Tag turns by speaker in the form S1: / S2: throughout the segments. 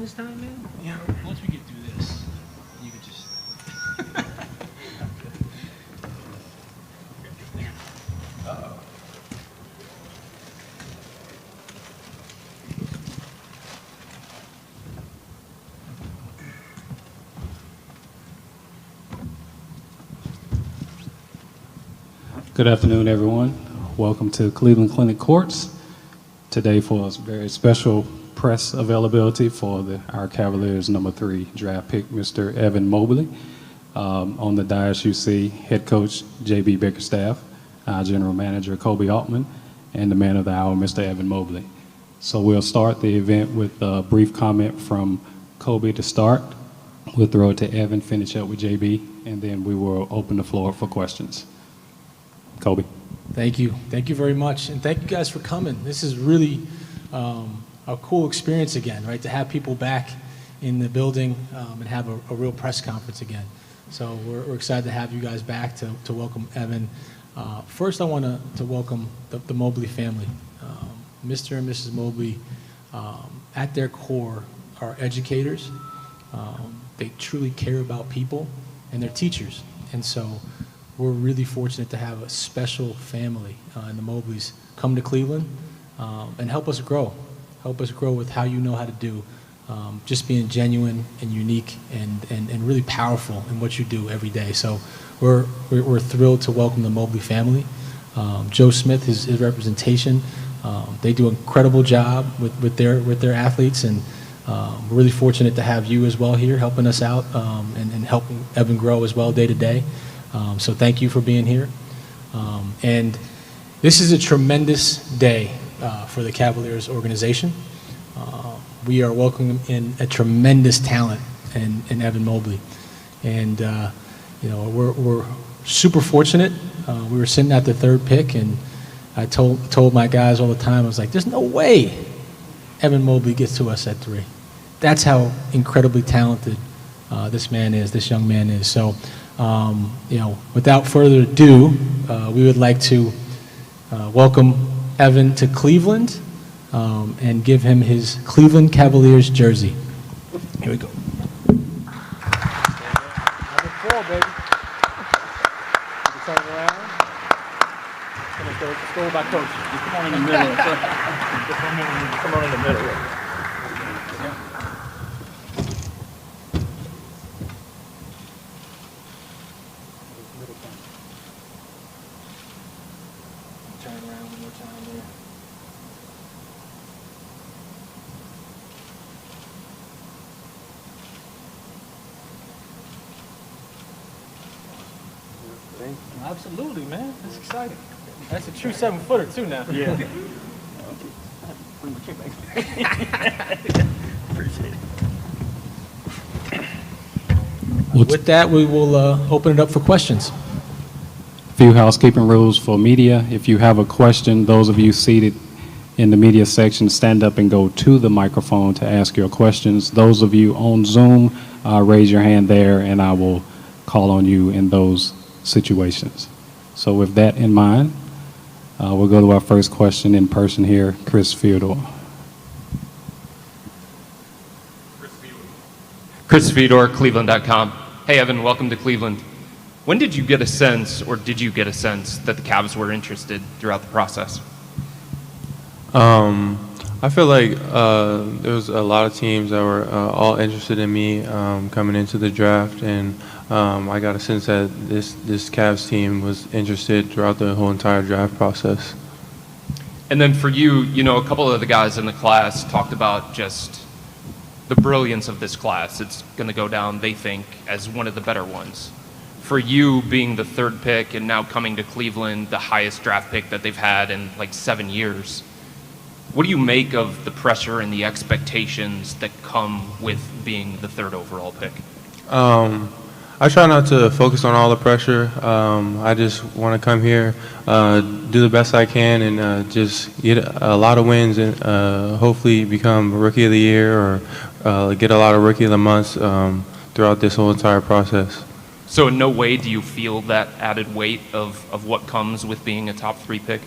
S1: this time, man?
S2: Yeah.
S1: Once we get through this, you could just.
S2: Uh-oh.
S3: Good afternoon, everyone. Welcome to Cleveland Clinic Courts. Today for a very special press availability for our Cavaliers #3 draft pick, Mr. Evan Mobley. On the dais you see head coach J.B. Bickerstaff, our general manager Kobe Altman, and the man of the hour, Mr. Evan Mobley. So we'll start the event with a brief comment from Kobe to start. We'll throw it to Evan, finish up with J.B., and then we will open the floor for questions. Kobe.
S1: Thank you. Thank you very much. And thank you guys for coming. This is really a cool experience again, right? To have people back in the building and have a real press conference again. So we're excited to have you guys back to welcome Evan. First, I want to welcome the Mobley family. Mr. and Mrs. Mobley, at their core, are educators. They truly care about people, and they're teachers. And so we're really fortunate to have a special family in the Mobleys come to Cleveland and help us grow. Help us grow with how you know how to do, just being genuine and unique and really powerful in what you do every day. So we're thrilled to welcome the Mobley family. Joe Smith, his representation, they do an incredible job with their athletes, and we're really fortunate to have you as well here helping us out and helping Evan grow as well day to day. So thank you for being here. And this is a tremendous day for the Cavaliers organization. We are welcoming in a tremendous talent in Evan Mobley. And, we're super fortunate. We were sitting at the third pick, and I told my guys all the time, I was like, there's no way Evan Mobley gets to us at 3. That's how incredibly talented this young man is. So, without further ado, we would like to welcome Evan to Cleveland and give him his Cleveland Cavaliers jersey. Here we go.
S2: Number 4, baby. You can turn it around. Let's go by coach. Just come on in the middle. Come on in the middle. Yeah. Turn around one more time there. Absolutely, man. That's exciting. That's a true 7-footer too now. Yeah. Appreciate it.
S1: With that, we will open it up for questions.
S3: Few housekeeping rules for media. If you have a question, those of you seated in the media section, stand up and go to the microphone to ask your questions. Those of you on Zoom, raise your hand there, and I will call on you in those situations. So with that in mind, we'll go to our first question in person here, Chris Theodore.
S4: Chris Theodore, Cleveland.com. Hey, Evan, welcome to Cleveland. When did you get a sense, or did you get a sense, that the Cavs were interested throughout the process?
S5: I feel like there was a lot of teams that were all interested in me coming into the draft, and I got a sense that this Cavs team was interested throughout the whole entire draft process.
S4: And then for you, a couple of the guys in the class talked about just the brilliance of this class. It's going to go down, they think, as one of the better ones. For you being the third pick and now coming to Cleveland, the highest draft pick that they've had in like 7 years, what do you make of the pressure and the expectations that come with being the third overall pick?
S5: I try not to focus on all the pressure. I just want to come here, do the best I can, and just get a lot of wins and hopefully become Rookie of the Year or get a lot of Rookie of the Months throughout this whole entire process.
S4: So in no way do you feel that added weight of what comes with being a top 3 pick?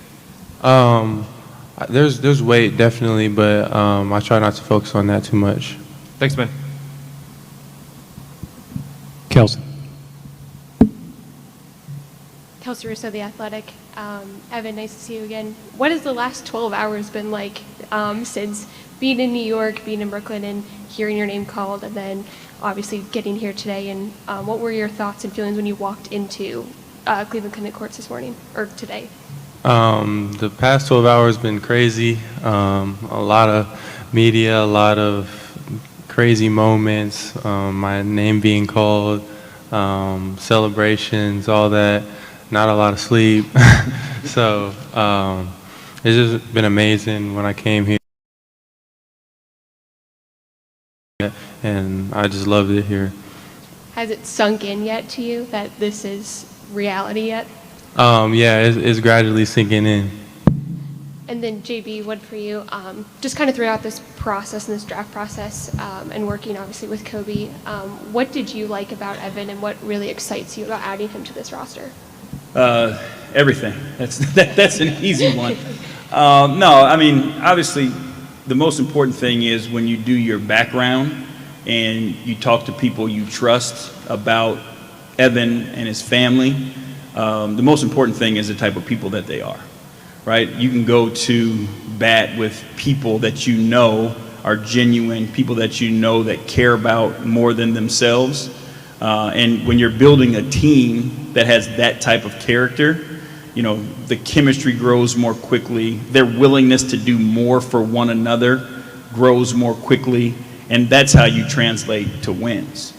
S5: There's weight, definitely, but I try not to focus on that too much.
S4: Thanks, man.
S3: Kelsey.
S6: Kelsey Russo, The Athletic. Evan, nice to see you again. What has the last 12 hours been like since being in New York, being in Brooklyn, and hearing your name called, and then obviously getting here today? And what were your thoughts and feelings when you walked into Cleveland Clinic Courts this morning, or today?
S5: The past 12 hours been crazy. A lot of media, a lot of crazy moments, my name being called, celebrations, all that. Not a lot of sleep. So it's just been amazing when I came here. And I just loved it here.
S6: Has it sunk in yet to you that this is reality yet?
S5: Yeah, it's gradually sinking in.
S6: And then JB, what for you? Just kind of throughout this process and this draft process, and working obviously with Kobe, what did you like about Evan, and what really excites you about adding him to this roster?
S2: Everything. That's an easy one. No, I mean, obviously, the most important thing is when you do your background and you talk to people you trust about Evan and his family. The most important thing is the type of people that they are, right? You can go to bat with people that you know are genuine, people that you know that care about more than themselves. And when you're building a team that has that type of character, you know, the chemistry grows more quickly. Their willingness to do more for one another grows more quickly. And that's how you translate to wins.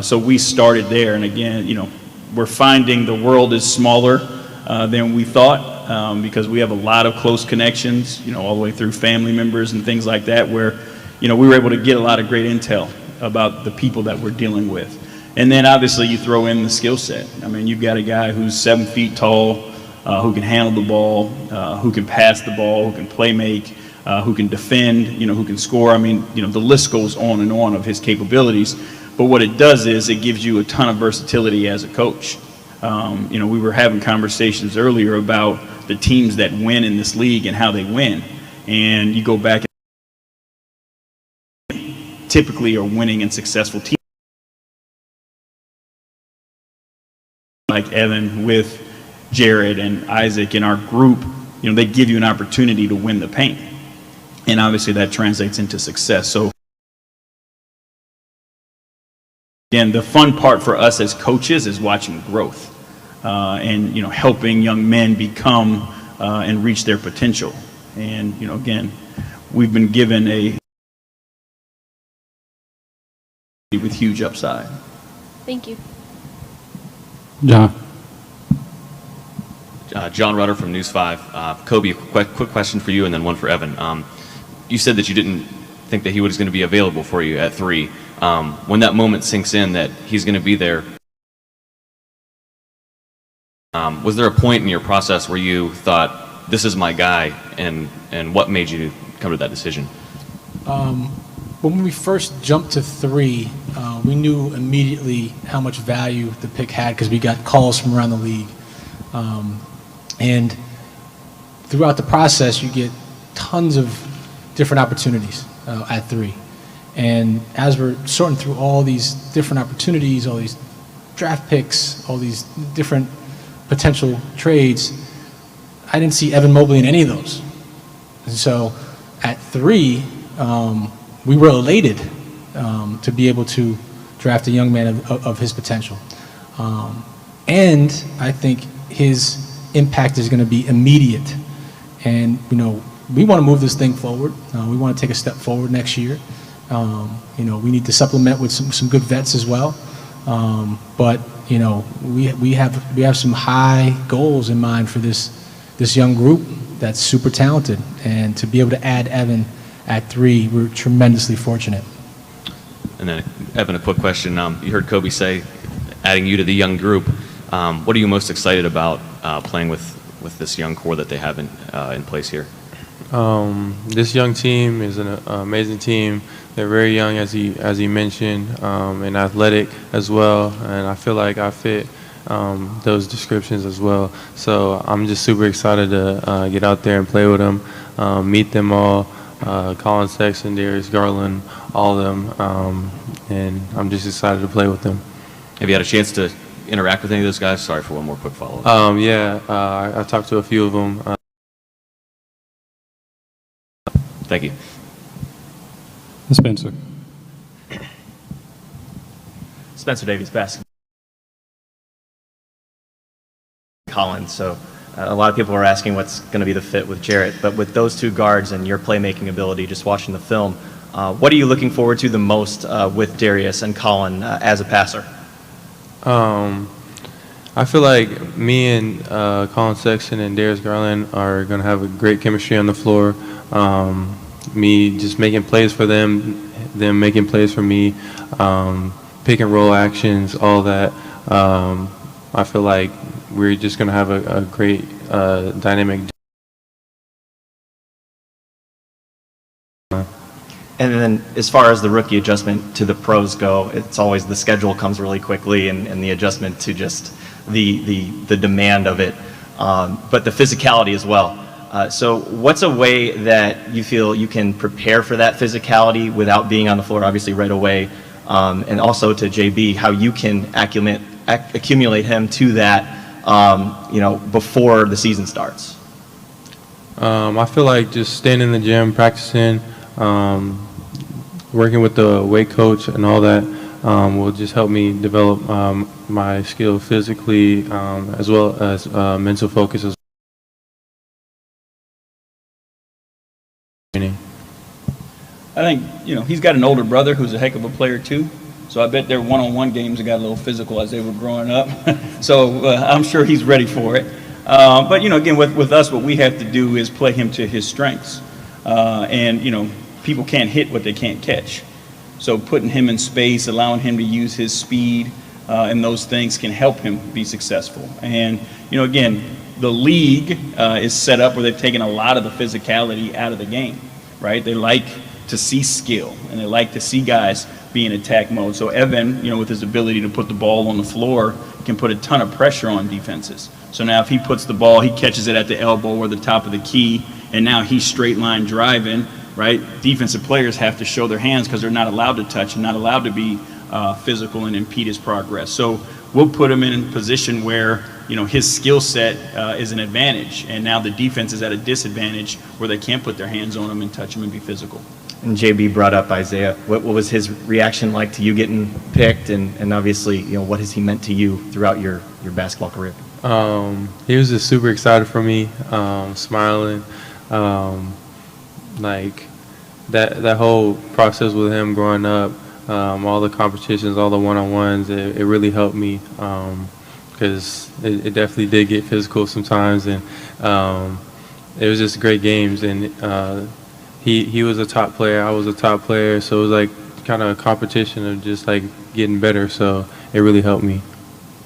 S2: So we started there. And again, you know, we're finding the world is smaller than we thought, because we have a lot of close connections, you know, all the way through family members and things like that, where, you know, we were able to get a lot of great intel about the people that we're dealing with. And then obviously you throw in the skill set. I mean, you've got a guy who's 7 feet tall, who can handle the ball, who can pass the ball, who can play make, who can defend, you know, who can score. I mean, you know, the list goes on and on of his capabilities. But what it does is it gives you a ton of versatility as a coach. You know, we were having conversations earlier about the teams that win in this league and how they win. And you go back and typically are winning and successful teams like Evan with Jared and Isaac in our group. You know, they give you an opportunity to win the paint. And obviously that translates into success. So again, the fun part for us as coaches is watching growth, and, you know, helping young men become and reach their potential. And, you know, again, we've been given a with huge upside.
S6: Thank you.
S3: John.
S7: John Rutter from News 5. Kobe, a quick question for you and then one for Evan. You said that you didn't think that he was going to be available for you at 3. When that moment sinks in that he's going to be there, was there a point in your process where you thought, this is my guy, and what made you come to that decision?
S1: When we first jumped to 3, we knew immediately how much value the pick had because we got calls from around the league. And throughout the process, you get tons of different opportunities at 3. And as we're sorting through all these different opportunities, all these draft picks, all these different potential trades, I didn't see Evan Mobley in any of those. And so at 3, we were elated to be able to draft a young man of his potential. And I think his impact is going to be immediate. And, you know, we want to move this thing forward. We want to take a step forward next year. You know, we need to supplement with some good vets as well. But, you know, we have some high goals in mind for this young group that's super talented. And to be able to add Evan at 3, we're tremendously fortunate.
S7: And then, Evan, a quick question. You heard Kobe say, adding you to the young group. What are you most excited about playing with this young core that they have in place here?
S5: This young team is an amazing team. They're very young, as he mentioned, and athletic as well. And I feel like I fit those descriptions as well. So I'm just super excited to get out there and play with them, meet them all, Colin Sexton, Darius Garland, all of them, and I'm just excited to play with them.
S7: Have you had a chance to interact with any of those guys? Sorry for one more quick follow-up.
S5: I talked to a few of them.
S7: Thank you.
S3: Spencer.
S8: Spencer Davies, basketball. Collins. So a lot of people are asking what's going to be the fit with Jarrett, but with those two guards and your playmaking ability, just watching the film, what are you looking forward to the most with Darius and Colin as a passer?
S5: I feel like me and Colin Sexton and Darius Garland are going to have a great chemistry on the floor. Me just making plays for them making plays for me, pick and roll actions, all that. I feel like we're just going to have a great dynamic.
S8: And then as far as the rookie adjustment to the pros go, it's always the schedule comes really quickly and the adjustment to just the demand of it, but the physicality as well. So what's a way that you feel you can prepare for that physicality without being on the floor, obviously, right away? And also to JB, how you can accumulate him to that, before the season starts?
S5: I feel like just staying in the gym, practicing, working with the weight coach and all that will just help me develop my skill physically as well as mental focus as well.
S2: I think, he's got an older brother who's a heck of a player too. So I bet their one-on-one games got a little physical as they were growing up. So I'm sure he's ready for it. But, again, with us, what we have to do is play him to his strengths. And people can't hit what they can't catch. So putting him in space, allowing him to use his speed, and those things can help him be successful. And, again, the league is set up where they've taken a lot of the physicality out of the game, right? They like to see skill, and they like to see guys be in attack mode. So Evan, with his ability to put the ball on the floor, can put a ton of pressure on defenses. So now if he puts the ball, he catches it at the elbow or the top of the key, and now he's straight line driving, right? Defensive players have to show their hands because they're not allowed to touch and not allowed to be physical and impede his progress. So we'll put him in a position where, his skill set is an advantage, and now the defense is at a disadvantage where they can't put their hands on him and touch him and be physical.
S8: And JB brought up Isaiah. What was his reaction like to you getting picked? And obviously, what has he meant to you throughout your basketball career?
S5: He was just super excited for me, smiling. Like that whole process with him growing up, all the competitions, all the one-on-ones, it really helped me because it definitely did get physical sometimes, and it was just great games. And he was a top player, I was a top player, so it was like kind of a competition of just like getting better. So it really helped me.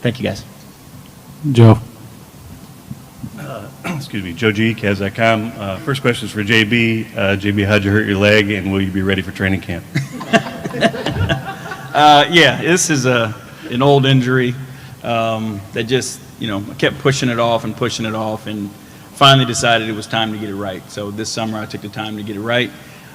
S8: Thank you, guys.
S3: Joe.
S9: Excuse me, Joe G, Cavs.com. First question is for JB. JB, how'd you hurt your leg, and will you be ready for training camp?
S2: Yeah, this is an old injury that just, I kept pushing it off, and finally decided it was time to get it right. So this summer I took the time to get it right.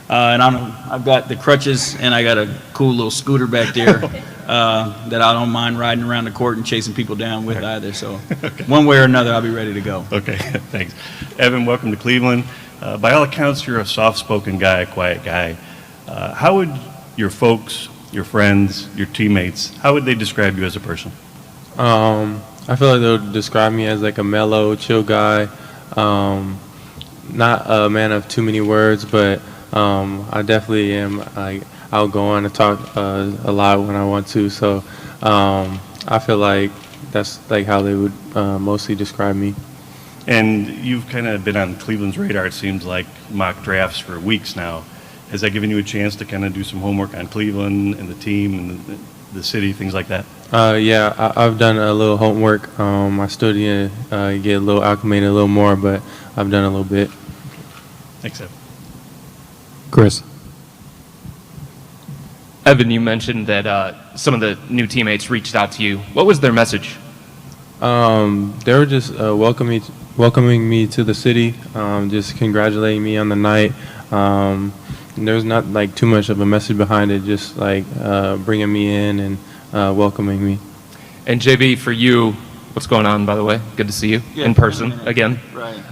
S2: And I've got the crutches, and I got a cool little scooter back there that I don't mind riding around the court and chasing people down with either. So one way or another, I'll be ready to go.
S9: Okay, thanks. Evan, welcome to Cleveland. By all accounts, you're a soft-spoken guy, a quiet guy. How would your folks, your friends, your teammates, how would they describe you as a person?
S5: I feel like they'll describe me as like a mellow, chill guy. Not a man of too many words, but I definitely am like outgoing and talk a lot when I want to. So I feel like that's like how they would mostly describe me.
S9: And you've kind of been on Cleveland's radar, it seems like, mock drafts for weeks now. Has that given you a chance to kind of do some homework on Cleveland and the team and the city, things like that?
S5: Yeah, I've done a little homework. I still need to get a little acclimated a little more, but I've done a little bit.
S9: Thanks, Evan.
S3: Chris.
S4: Evan, you mentioned that some of the new teammates reached out to you. What was their message?
S5: They were just welcoming me to the city, just congratulating me on the night. There's not like too much of a message behind it, just like bringing me in and welcoming me.
S4: And JB, for you, what's going on, by the way? Good to see you in person again.
S2: Right.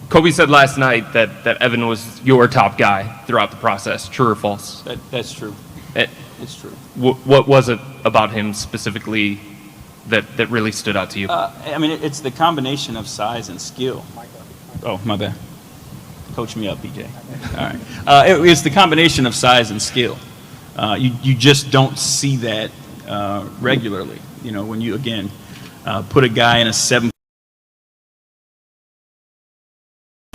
S4: Kobe said last night that Evan was your top guy throughout the process. True or false?
S2: That's true.
S4: It,
S2: It's true.
S4: what was it about him specifically that really stood out to you?
S2: I mean, it's the combination of size and skill. Oh, my bad. Coach me up, BJ. All right. It's the combination of size and skill. You just don't see that regularly. You know, when you, again, put a guy in a 7,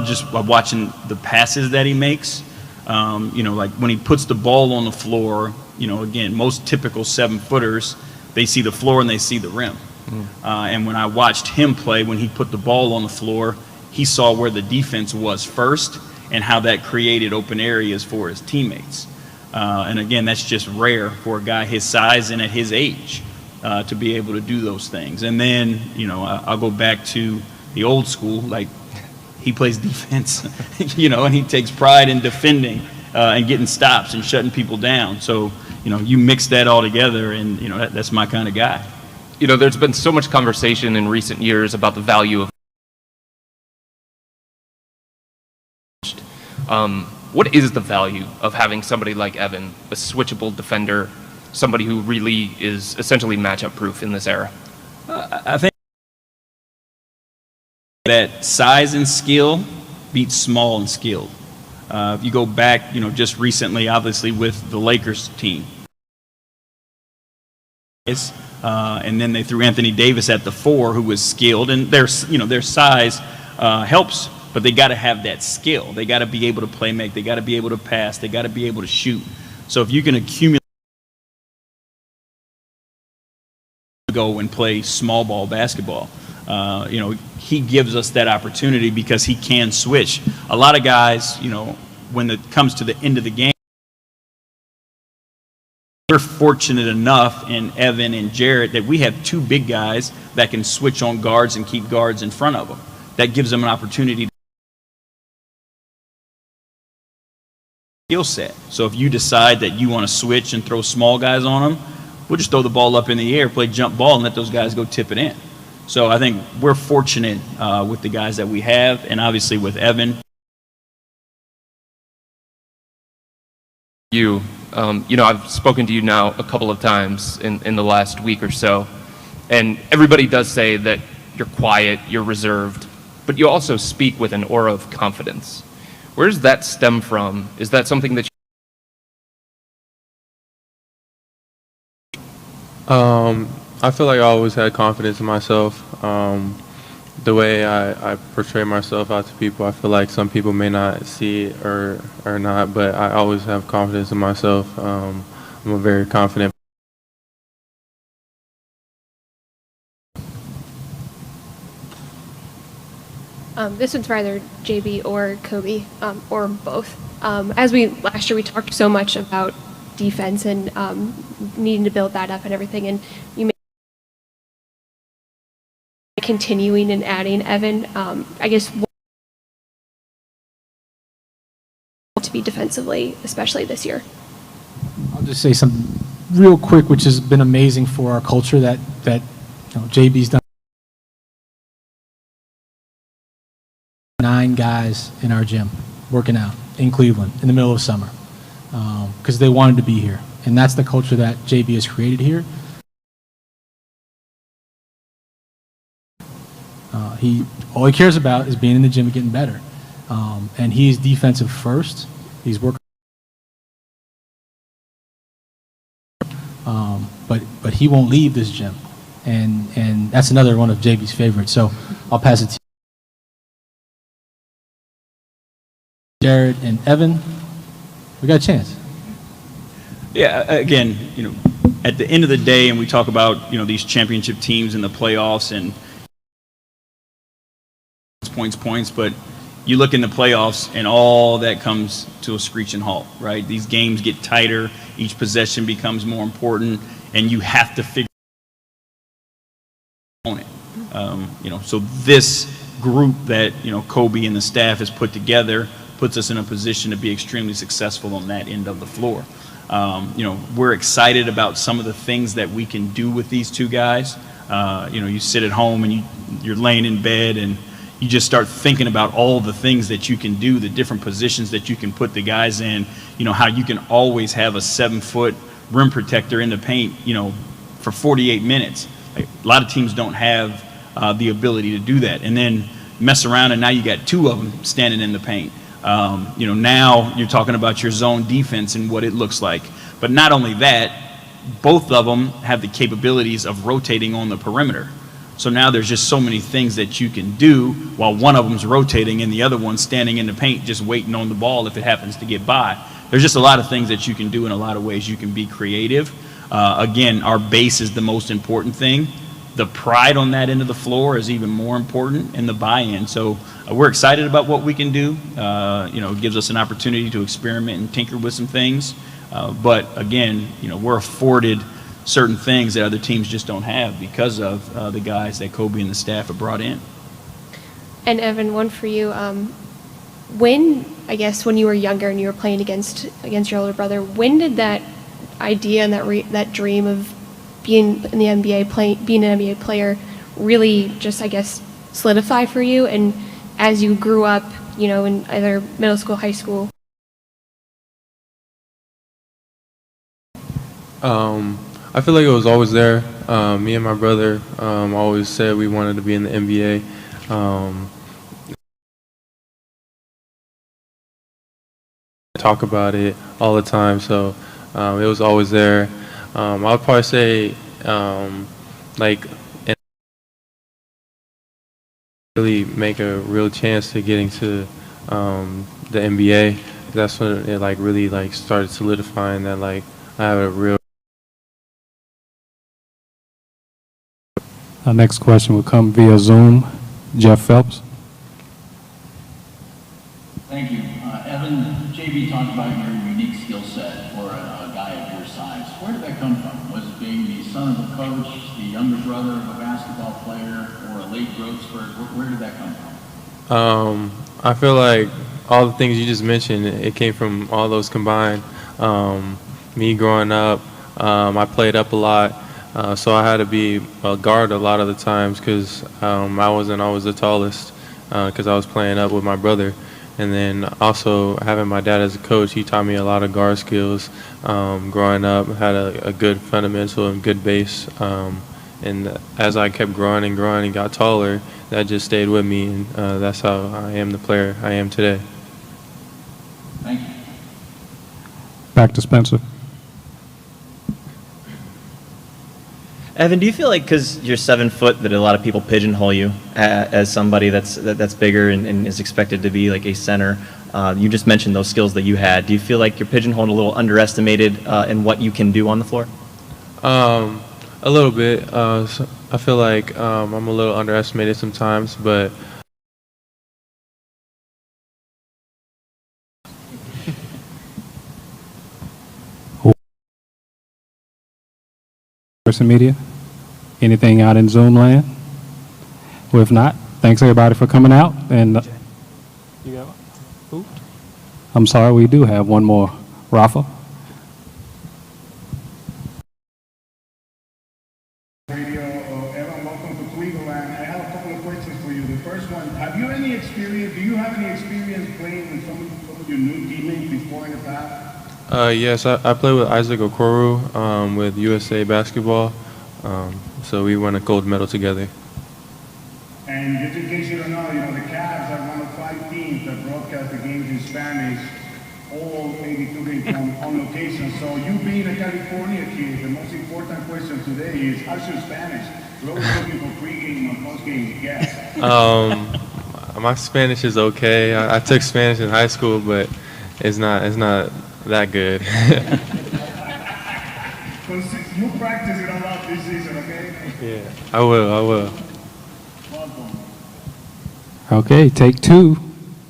S2: just by watching the passes that he makes, you know, like when he puts the ball on the floor, you know, again, most typical 7-footers, they see the floor and they see the rim. And when I watched him play, when he put the ball on the floor, he saw where the defense was first and how that created open areas for his teammates. And again, that's just rare for a guy his size and at his age to be able to do those things. And then, you know, I'll go back to the old school, like he plays defense, you know, and he takes pride in defending and getting stops and shutting people down. So, you know, you mix that all together and, you know, that's my kind of guy.
S4: You know, there's been so much conversation in recent years about the value of what is the value of having somebody like Evan, a switchable defender, somebody who really is essentially matchup proof in this era?
S2: I think that size and skill beats small and skilled. If you go back, you know, just recently, obviously with the Lakers team, and then they threw Anthony Davis at the 4, who was skilled, and their size helps, but they got to have that skill. They got to be able to play make. They got to be able to pass. They got to be able to shoot. So if you can accumulate, go and play small ball basketball, you know, he gives us that opportunity because he can switch. A lot of guys, you know, when it comes to the end of the game, we're fortunate enough in Evan and Jarrett that we have 2 big guys that can switch on guards and keep guards in front of them. That gives them an opportunity to skill set. So if you decide that you want to switch and throw small guys on them, we'll just throw the ball up in the air, play jump ball, and let those guys go tip it in. So I think we're fortunate with the guys that we have, and obviously with Evan.
S4: You know, I've spoken to you now a couple of times in the last week or so, and everybody does say that you're quiet, you're reserved, but you also speak with an aura of confidence. Where does that stem from? Is that something that
S5: I feel like I always had confidence in myself. The way I portray myself out to people, I feel like some people may not see it or not, but I always have confidence in myself. I'm a very confident.
S6: This one's for either JB or Kobe, or both. Last year we talked so much about defense and needing to build that up and everything, and you may continuing and adding Evan. I guess to be defensively, especially this year.
S1: I'll just say something real quick, which has been amazing for our culture that you know, JB's done. 9 guys in our gym working out in Cleveland in the middle of summer because they wanted to be here, and that's the culture that JB has created here. All he cares about is being in the gym and getting better, and he's defensive first. He's working, but he won't leave this gym, and that's another one of JB's favorites. So I'll pass it to Jared and Evan. We got a chance.
S2: Yeah, again, you know, at the end of the day, and we talk about, you know, these championship teams in the playoffs and points, but you look in the playoffs and all that comes to a screeching halt, right? These games get tighter, each possession becomes more important, and you have to figure out it. You know, so this group that, you know, Kobe and the staff has put together puts us in a position to be extremely successful on that end of the floor. We're excited about some of the things that we can do with these two guys. You sit at home and you're laying in bed and you just start thinking about all the things that you can do, the different positions that you can put the guys in, how you can always have a 7-foot rim protector in the paint, for 48 minutes. Like, a lot of teams don't have the ability to do that. And then mess around and now you got two of them standing in the paint. Now you're talking about your zone defense and what it looks like. But not only that, both of them have the capabilities of rotating on the perimeter. So now there's just so many things that you can do while one of them's rotating and the other one's standing in the paint just waiting on the ball if it happens to get by. There's just a lot of things that you can do in a lot of ways you can be creative. Again, our base is the most important thing. The pride on that end of the floor is even more important, and the buy-in. So we're excited about what we can do. It gives us an opportunity to experiment and tinker with some things. But again, we're afforded certain things that other teams just don't have because of the guys that Kobe and the staff have brought in.
S6: And Evan, one for you. When you were younger and you were playing against your older brother, when did that idea and that dream of being in the NBA, being an NBA player, really just solidify for you? And as you grew up, in either middle school, high school.
S5: I feel like it was always there. Me and my brother always said we wanted to be in the NBA. Talk about it all the time, so it was always there. I would probably say really make a real chance to getting to the NBA. That's when it really started solidifying that I have a real.
S3: Our next question will come via Zoom. Jeff Phelps.
S10: Thank you. Evan, JB talked about your unique skill set for a guy of your size. Where did that come from? Was it being the son of a coach, the younger brother of a basketball player, or a late growth spurt? Where did that come from?
S5: I feel like all the things you just mentioned, it came from all those combined. Me growing up, I played up a lot. So I had to be a guard a lot of the times because I wasn't always the tallest because I was playing up with my brother. And then also having my dad as a coach, he taught me a lot of guard skills growing up, had a good fundamental and good base. And as I kept growing and got taller, that just stayed with me. And that's how I am the player I am today.
S10: Thank you.
S3: Back to Spencer.
S8: Evan, do you feel like because you're 7 foot that a lot of people pigeonhole you as somebody that's bigger and is expected to be like a center? You just mentioned those skills that you had. Do you feel like you're pigeonholed, a little underestimated in what you can do on the floor?
S5: A little bit. So I feel like I'm a little underestimated sometimes, but
S3: Person media. Anything out in Zoom land? Well, if not, thanks everybody for coming out. And you got one? I'm sorry, we do have one more. Rafa.
S11: Radio, Evan, welcome to Cleveland. I have a couple of questions for you. The first one, do you have any experience playing with some of your new teammates before in the past?
S5: Yes, I play with Isaac Okoro with USA Basketball. So we won a gold medal together.
S11: And just in case you don't know, the Cavs are one of 5 teams that broadcast the games in Spanish, all 82 games on location. So you being a California kid, the most important question today is, how's your Spanish? We're always looking for pre-game and post-game guests.
S5: My Spanish is okay. I took Spanish in high school, but it's not that good.
S11: You practice it a lot this season, okay?
S5: Yeah, I will.
S11: Welcome.
S3: Okay, take 2.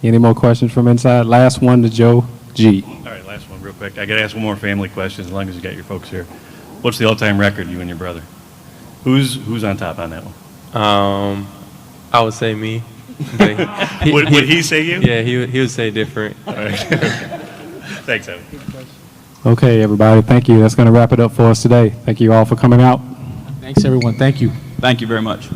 S3: Any more questions from inside? Last one to Joe G.
S9: All right, last one real quick. I got to ask one more family question as long as you got your folks here. What's the all-time record, you and your brother? Who's on top on that one?
S5: I would say me. But
S9: Would he say you?
S5: Yeah, he would say different.
S9: All right. Thanks, Evan.
S3: Okay, everybody, thank you. That's going to wrap it up for us today. Thank you all for coming out.
S1: Thanks, everyone. Thank you.
S2: Thank you very much.